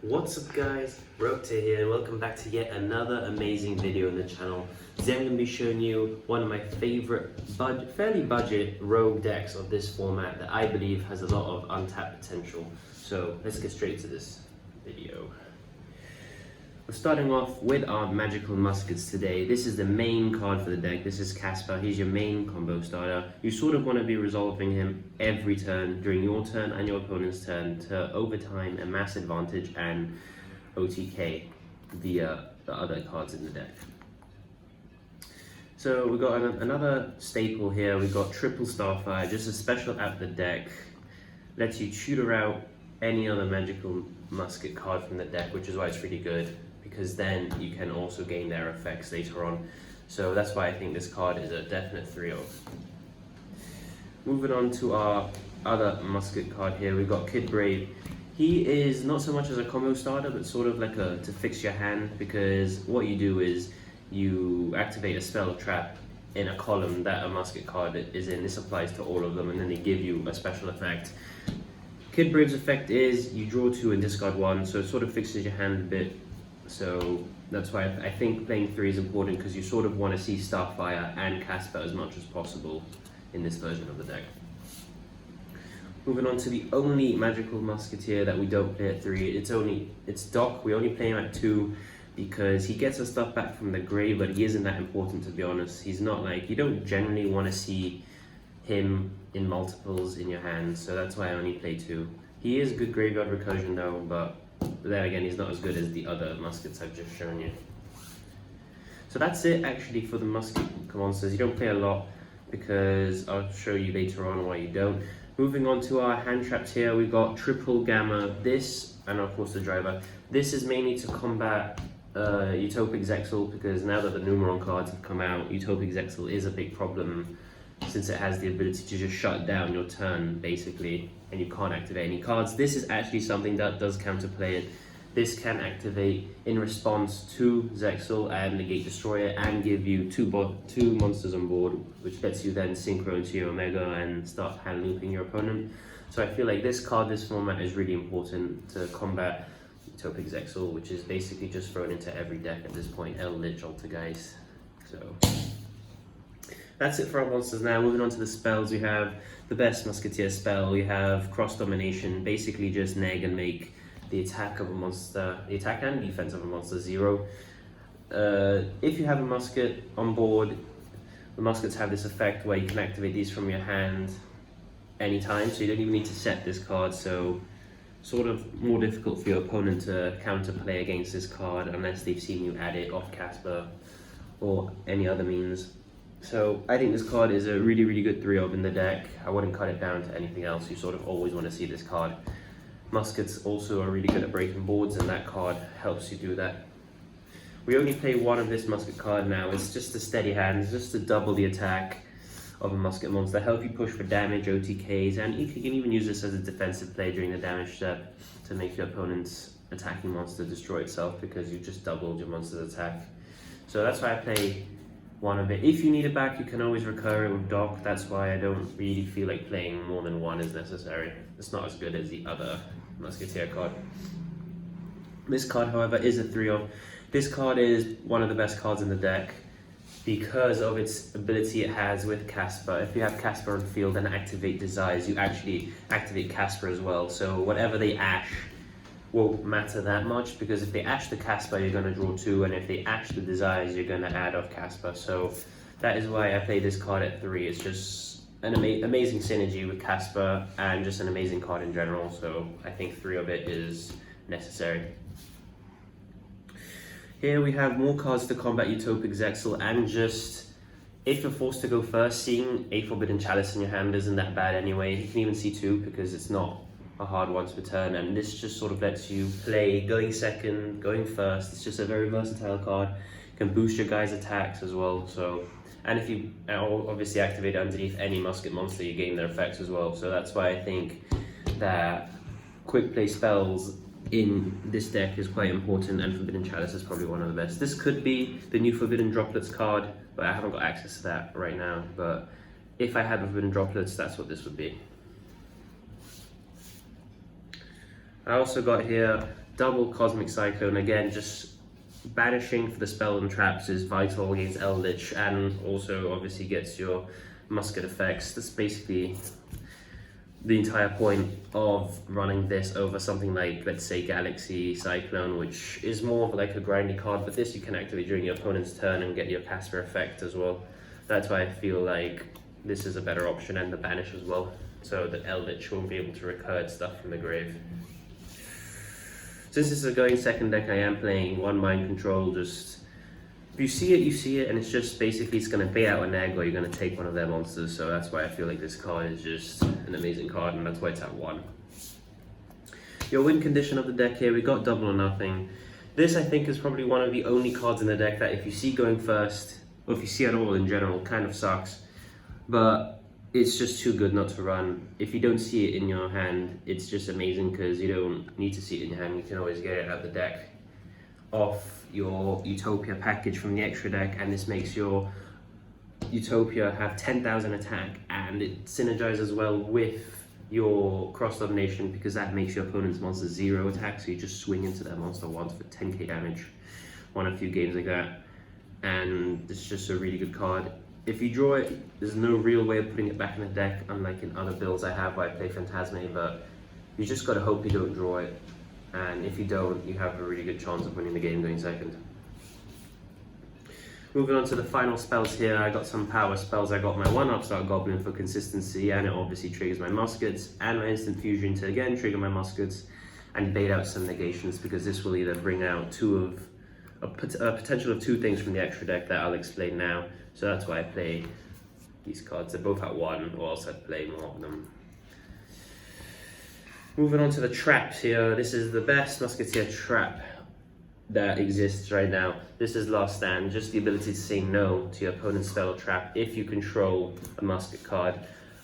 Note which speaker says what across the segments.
Speaker 1: What's up guys, Rokta here and welcome back to yet another amazing video on the channel. Today I'm going to be showing you one of my favorite fairly budget rogue decks of this format that I believe has a lot of untapped potential. So let's get straight to this video. We're starting off with our magical muskets today. This is the main card for the deck. This is Casper. He's your main combo starter. You sort of want to be resolving him every turn during your turn and your opponent's turn to overtime a mass advantage and OTK the other cards in the deck. So we've got another staple here. We've got triple Starfly, just a special at the deck. Lets you tutor out any other magical musket card from the deck, which is why it's really good, because then you can also gain their effects later on. So that's why I think this card is a definite 3-0. Moving on to our other musket card here, we've got Kid Brave. He is not so much as a combo starter, but sort of like to fix your hand, because what you do is you activate a spell trap in a column that a musket card is in. This applies to all of them, and then they give you a special effect. Kid Brave's effect is you draw 2 and discard 1, so it sort of fixes your hand a bit. So that's why I think playing 3 is important, because you sort of want to see Starfire and Casper as much as possible in this version of the deck. Moving on to the only magical musketeer that we don't play at 3, it's Doc. We only play him at 2 because he gets his stuff back from the grave, but he isn't that important, to be honest. He's not like, you don't generally want to see him in multiples in your hand, so that's why I only play 2. He is good graveyard recursion though, but then again, he's not as good as the other muskets I've just shown you. So that's it actually for the musket monsters. You don't play a lot, because I'll show you later on why you don't. Moving on to our hand traps here, we've got triple Gamma, this, and of course the driver. This is mainly to combat Utopic Zexal, because now that the Numeron cards have come out, Utopic Zexal is a big problem, since it has the ability to just shut down your turn basically, and you can't activate any cards. This is actually something that does counterplay it. This can activate in response to Zexal and negate Destroyer, and give you two monsters on board, which lets you then synchro into your Omega and start hand looping your opponent. So I feel like this card, this format, is really important to combat Utopic Zexal, which is basically just thrown into every deck at this point. Lich Altergeist. So that's it for our monsters. Now moving on to the spells, we have the best musketeer spell. We have cross domination, basically just neg and make the attack of a monster, the attack and defense of a monster 0. If you have a musket on board, the muskets have this effect where you can activate these from your hand anytime, so you don't even need to set this card. So sort of more difficult for your opponent to counterplay against this card unless they've seen you add it off Casper or any other means. So I think this card is a really, really good 3-of in the deck. I wouldn't cut it down to anything else. You sort of always want to see this card. Muskets also are really good at breaking boards, and that card helps you do that. We only play one of this musket card now. It's just a steady hand. It's just to double the attack of a musket monster, help you push for damage, OTKs, and you can even use this as a defensive play during the damage step to make your opponent's attacking monster destroy itself, because you just doubled your monster's attack. So that's why I play one of it. If you need it back, you can always recur it with Doc. That's why I don't really feel like playing more than one is necessary. It's not as good as the other musketeer card. This card, however, is a 3-of. This card is one of the best cards in the deck because of its ability it has with Casper. If you have Casper on field and activate Desires, you actually activate Casper as well. So whatever they ash won't matter that much, because if they ash the Casper, you're going to draw 2, and if they ash the Desires, you're going to add off Casper. So that is why I play this card at 3. It's just an amazing synergy with Casper, and just an amazing card in general. So I think 3 of it is necessary. Here we have more cards to combat Utopic Zexal, and just, if you're forced to go first, seeing a Forbidden Chalice in your hand isn't that bad anyway. You can even see 2 because it's not a hard one to return, and this just sort of lets you play going second, going first. It's just a very versatile card. You can boost your guys' attacks as well. So, and if you obviously activate it underneath any musket monster, you gain their effects as well. So that's why I think that quick play spells in this deck is quite important, and Forbidden Chalice is probably one of the best. This could be the new Forbidden Droplets card, but I haven't got access to that right now. But if I had Forbidden Droplets, that's what this would be. I also got here double Cosmic Cyclone, again, just banishing for the spell and traps is vital against Eldritch, and also obviously gets your musket effects. That's basically the entire point of running this over something like, let's say, Galaxy Cyclone, which is more of like a grindy card, but this you can activate during your opponent's turn and get your Casper effect as well. That's why I feel like this is a better option, and the banish as well, so that Eldritch won't be able to recur stuff from the grave. Since this is a going second deck, I am playing one Mind Control. Just if you see it, and it's just basically it's going to pay out an egg, or you're going to take one of their monsters. So that's why I feel like this card is just an amazing card, and that's why it's at 1. Your win condition of the deck here, we got double or nothing. This I think is probably one of the only cards in the deck that if you see going first, or if you see at all in general, kind of sucks. But it's just too good not to run. If you don't see it in your hand, it's just amazing because you don't need to see it in your hand. You can always get it out the deck off your Utopia package from the extra deck, and this makes your Utopia have 10,000 attack, and it synergizes well with your cross domination because that makes your opponent's monster 0 attack, so you just swing into that monster once for 10k damage. Won a few games like that, and it's just a really good card. If you draw it, there's no real way of putting it back in the deck, unlike in other builds I have where I play Phantasme, but you just gotta hope you don't draw it, and if you don't, you have a really good chance of winning the game going second. Moving on to the final spells here, I got some power spells. I got my 1 Upstart Goblin for consistency, and it obviously triggers my muskets, and my Instant Fusion to again trigger my muskets, and bait out some negations, because this will either bring out a potential of 2 things from the extra deck that I'll explain now. So that's why I play these cards. They're both at 1, or else I'd play more of them. Moving on to the traps here. This is the best Musketeer trap that exists right now. This is Last Stand, just the ability to say no to your opponent's spell or trap if you control a musket card.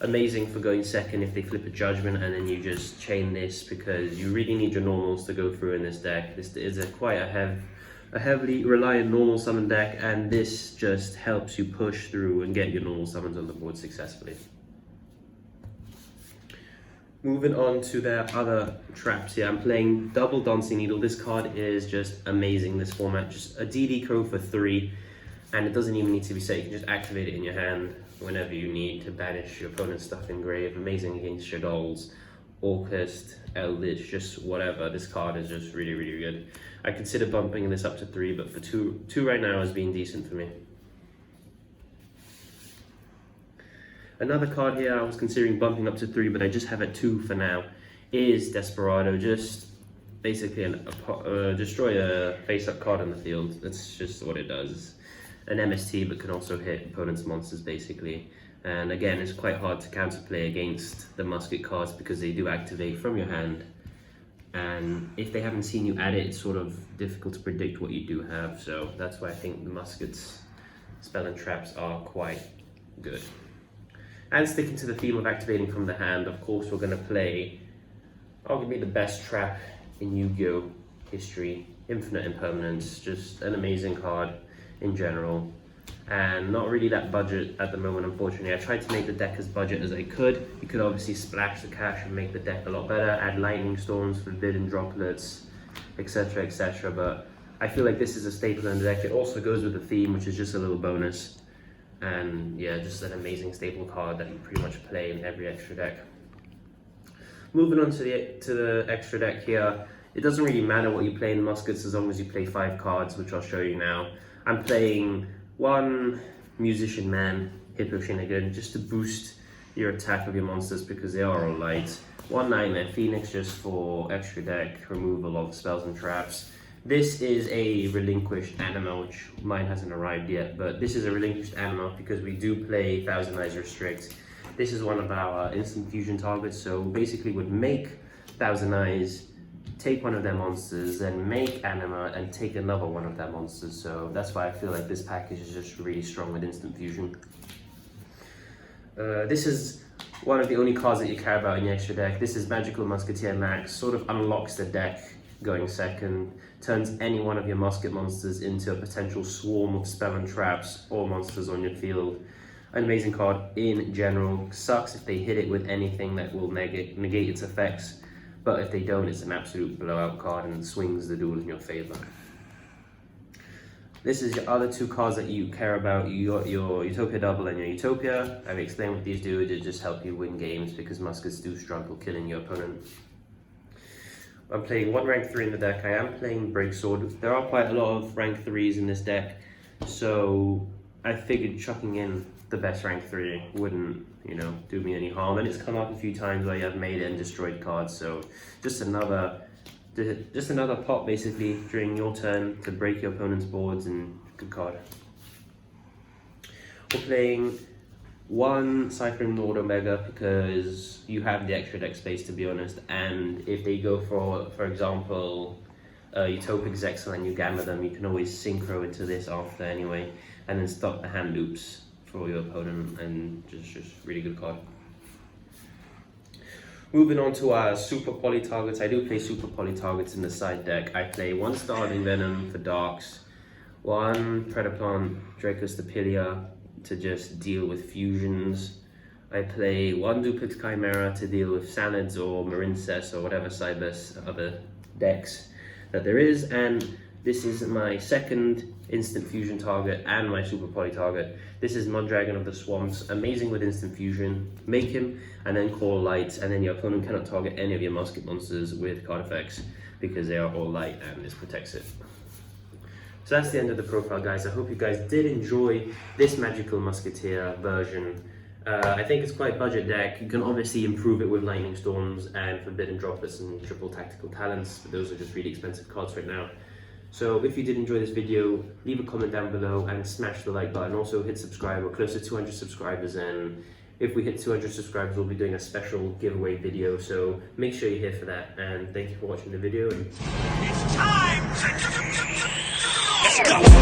Speaker 1: Amazing for going second if they flip a Judgment, and then you just chain this because you really need your normals to go through in this deck. This is quite a heavily reliant normal summon deck, and this just helps you push through and get your normal summons on the board successfully. Moving on to their other traps here, I'm playing Double Dancing Needle. This card is just amazing, this format. Just a DD crow for 3, and it doesn't even need to be set. You can just activate it in your hand whenever you need to banish your opponent's stuff in grave. Amazing against Shadows, Orcust, Eldritch, just whatever. This card is just really, really good. I consider bumping this up to 3, but for 2 right now is being decent for me. Another card here I was considering bumping up to 3, but I just have it 2 for now, is Desperado. Just basically destroy a face-up card on the field. That's just what it does. An MST, but can also hit opponent's monsters basically. And again, it's quite hard to counterplay against the musket cards because they do activate from your hand. And if they haven't seen you at it, it's sort of difficult to predict what you do have. So that's why I think the muskets, spell and traps are quite good. And sticking to the theme of activating from the hand, of course we're going to play arguably the best trap in Yu-Gi-Oh! History, Infinite Impermanence. Just an amazing card in general, and not really that budget at the moment, unfortunately. I tried to make the deck as budget as I could. You could obviously splash the cash and make the deck a lot better, add lightning storms, forbidden droplets, etc, but I feel like this is a staple in the deck. It also goes with the theme, which is just a little bonus. And yeah, just an amazing staple card that you pretty much play in every extra deck. Moving on to the extra deck here, it doesn't really matter what you play in muskets as long as you play 5 cards, which I'll show you now. I'm playing 1 Musician Man, Hippo Shinigami, just to boost your attack of your monsters because they are all light. 1 Nightmare Phoenix, just for extra deck removal of spells and traps. This is a relinquished anima, which mine hasn't arrived yet, but this is a relinquished anima because we do play Thousand Eyes Restrict. This is one of our instant fusion targets, so basically would make Thousand Eyes, take one of their monsters, then make anima and take another one of their monsters. So that's why I feel like this package is just really strong with instant fusion. This is one of the only cards that you care about in the extra deck. This is Magical Musketeer Max, sort of unlocks the deck going second, turns any one of your musket monsters into a potential swarm of spell and traps or monsters on your field. An amazing card in general. Sucks if they hit it with anything that will negate its effects, but if they don't, it's an absolute blowout card and swings the duel in your favor. This is your other two cards that you care about, your Utopia Double and your Utopia. I've explained what these do to just help you win games because muskets do struggle killing your opponent. I'm playing one rank 3 in the deck. I am playing Breaksword. There are quite a lot of rank 3s in this deck, so I figured chucking in the best rank 3 wouldn't, you know, do me any harm. And it's come up a few times where you have made and destroyed cards, so just another pot basically during your turn to break your opponent's boards, and good card. We're playing one Cyclone Lord Omega because you have the extra deck space, to be honest, and if they go for example, Utopic Zexal and you gamma them, you can always synchro into this after anyway, and then stop the hand loops for your opponent, and just really good card. Moving on to our super poly targets. I do play super poly targets in the side deck. I play one Starving Venom for Darks, one Predaplant Dracostapilia to just deal with fusions. I play one Duplex Chimera to deal with Sanids or Marincess or whatever sideless other decks that there is, and this is my second instant fusion target and my super poly target. This is Mundragon of the Swamps, amazing with instant fusion. Make him and then call lights, and then your opponent cannot target any of your musket monsters with card effects because they are all light and this protects it. So that's the end of the profile, guys. I hope you guys did enjoy this magical musketeer version. I think it's quite budget deck. You can obviously improve it with Lightning Storms and Forbidden Droplets and Triple Tactical Talents, but those are just really expensive cards right now. So if you did enjoy this video, leave a comment down below and smash the like button. Also hit subscribe. We're close to 200 subscribers, and if we hit 200 subscribers, we'll be doing a special giveaway video. So make sure you're here for that, and thank you for watching the video. And
Speaker 2: It's time! Let's go!